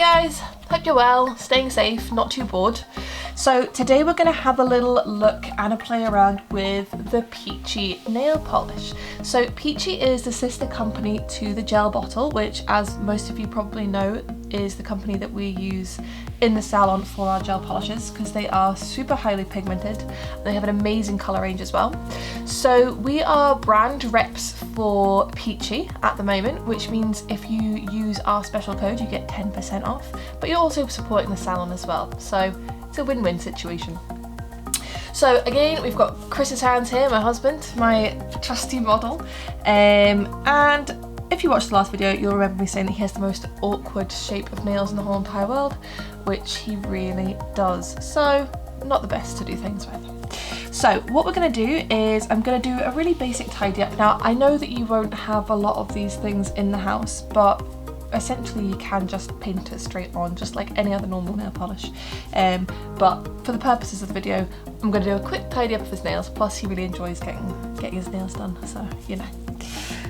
guys, hope you're well, staying safe, not too bored. So today we're going to have a little look and a play around with the Peacci nail polish. So Peacci is the sister company to the gel bottle, which, as most of you probably know, is the company that we use in the salon for our gel polishes because they are super highly pigmented. They have an amazing colour range as well. So we are brand reps for Peacci at the moment, which means if you use our special code you get 10% off, but you're also supporting the salon as well. So it's a win-win situation. So again, we've got Chris's hands here, my husband, my trusty model, and if you watched the last video, you'll remember me saying that he has the most awkward shape of nails in the whole entire world, which he really does. So not the best to do things with. So what we're going to do is I'm going to do a really basic tidy up. Now I know that you won't have a lot of these things in the house, but essentially you can just paint it straight on just like any other normal nail polish, but for the purposes of the video I'm going to do a quick tidy up of his nails, plus he really enjoys getting his nails done, so you know.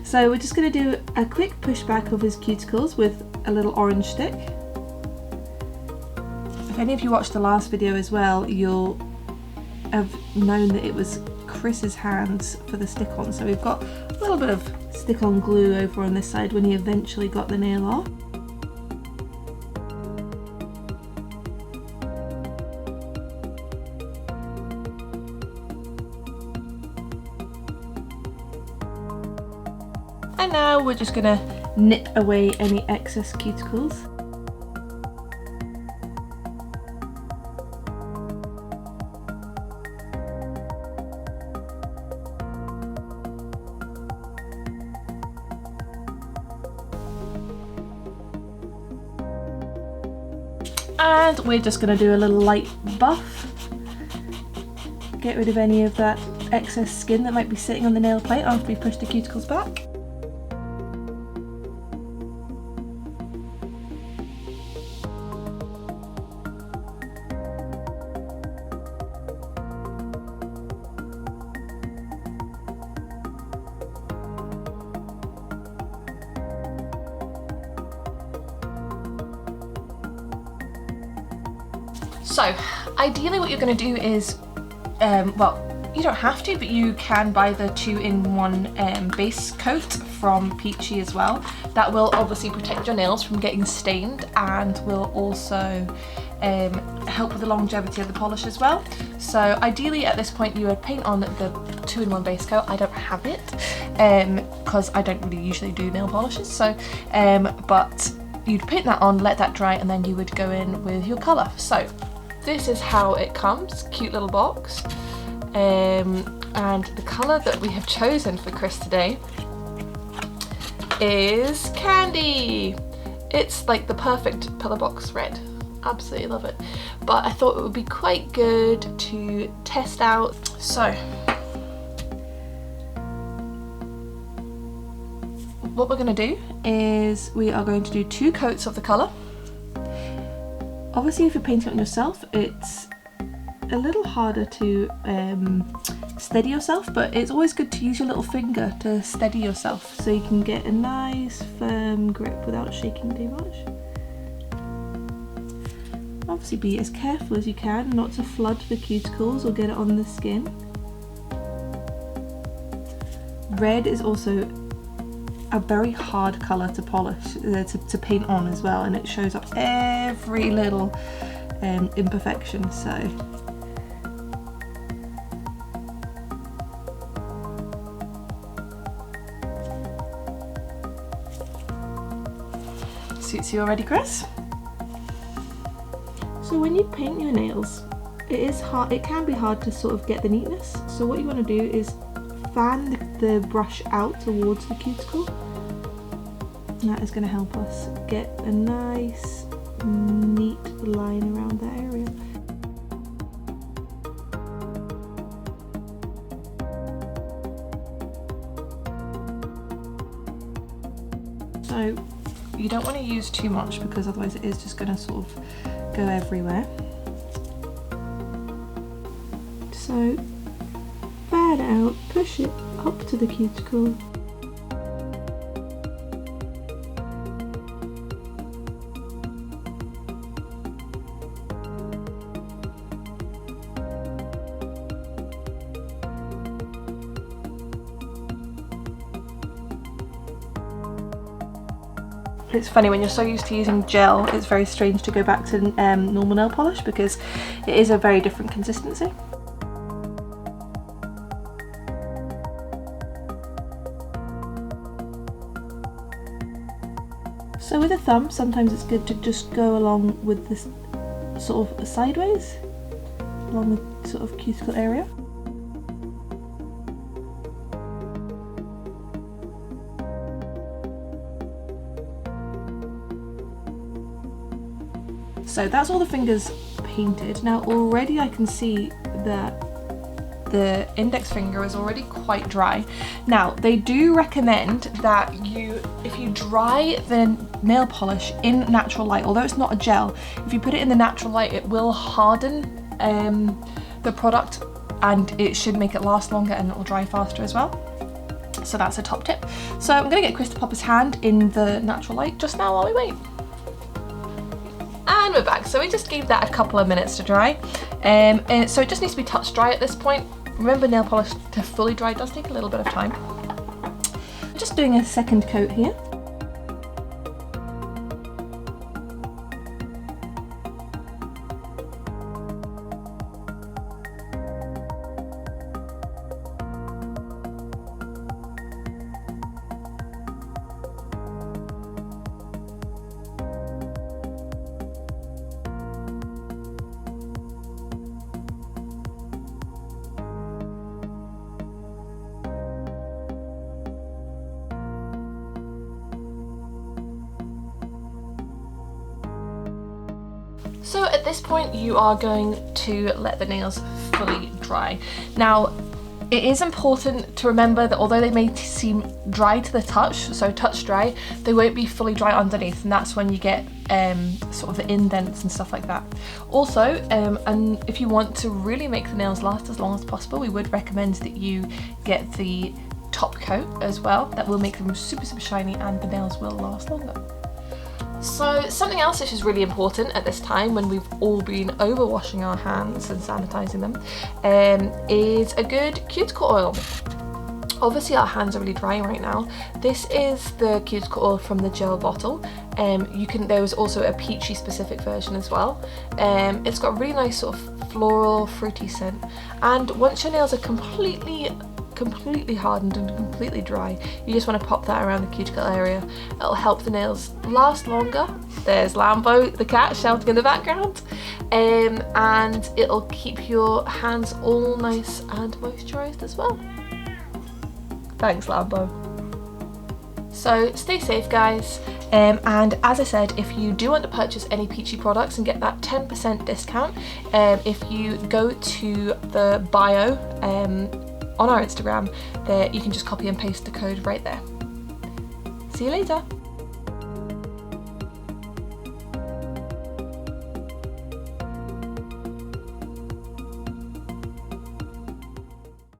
So we're just going to do a quick push back of his cuticles with a little orange stick. If any of you watched the last video as well, you'll have known that it was Chris's hands for the stick on, so we've got a little bit of stick on glue over on this side when he eventually got the nail off. And now we're just going to nip away any excess cuticles. And we're just going to do a little light buff. Get rid of any of that excess skin that might be sitting on the nail plate after we push the cuticles back. So ideally what you're going to do is, well, you don't have to, but you can buy the 2-in-1 base coat from Peacci as well. That will obviously protect your nails from getting stained and will also help with the longevity of the polish as well. So ideally at this point you would paint on the 2-in-1 base coat. I don't have it because I don't really usually do nail polishes, so but you'd paint that on, let that dry, and then you would go in with your colour. So this is how it comes, cute little box, and the colour that we have chosen for Chris today is Candy. It's like the perfect pillar box red, absolutely love it, but I thought it would be quite good to test out. So what we're going to do is we are going to do 2 coats of the colour. Obviously if you're painting it on yourself it's a little harder to steady yourself, but it's always good to use your little finger to steady yourself so you can get a nice firm grip without shaking too much. Obviously be as careful as you can not to flood the cuticles or get it on the skin. Red is also a very hard colour to polish, to paint on as well, and it shows up every little imperfection, so suits you already, Chris? So when you paint your nails, it can be hard to sort of get the neatness, so what you want to do is fan the brush out towards the cuticle. That is going to help us get a nice neat line around that area. So you don't want to use too much because otherwise it is just going to sort of go everywhere. So fan out, push it up to the cuticle. It's funny, when you're so used to using gel, it's very strange to go back to normal nail polish because it is a very different consistency. So with a thumb, sometimes it's good to just go along with this sort of sideways, along the sort of cuticle area. So that's all the fingers painted. Now already I can see that the index finger is already quite dry. Now they do recommend that if you dry the nail polish in natural light, although it's not a gel, if you put it in the natural light it will harden the product, and it should make it last longer and it will dry faster as well. So that's a top tip. So I'm gonna get Chris to pop his hand in the natural light just now while we wait. And we're back. So we just gave that a couple of minutes to dry. And so it just needs to be touch dry at this point. Remember, nail polish to fully dry does take a little bit of time. Just doing a second coat here. So at this point you are going to let the nails fully dry. Now it is important to remember that although they may seem dry to the touch, so touch dry, they won't be fully dry underneath, and that's when you get sort of the indents and stuff like that. Also, and if you want to really make the nails last as long as possible, we would recommend that you get the top coat as well. That will make them super, super shiny and the nails will last longer. So something else which is really important at this time when we've all been overwashing our hands and sanitizing them is a good cuticle oil. Obviously our hands are really dry right now. This is the cuticle oil from the gel bottle. There was also a Peacci specific version as well. It's got a really nice sort of floral fruity scent, and once your nails are completely hardened and completely dry, you just want to pop that around the cuticle area. It'll help the nails last longer. There's Lambo the cat shouting in the background, and it'll keep your hands all nice and moisturized as well. Thanks, Lambo. So stay safe, guys, and as I said, if you do want to purchase any Peacci products and get that 10% discount, if you go to the bio on our Instagram, there you can just copy and paste the code right there. See you later.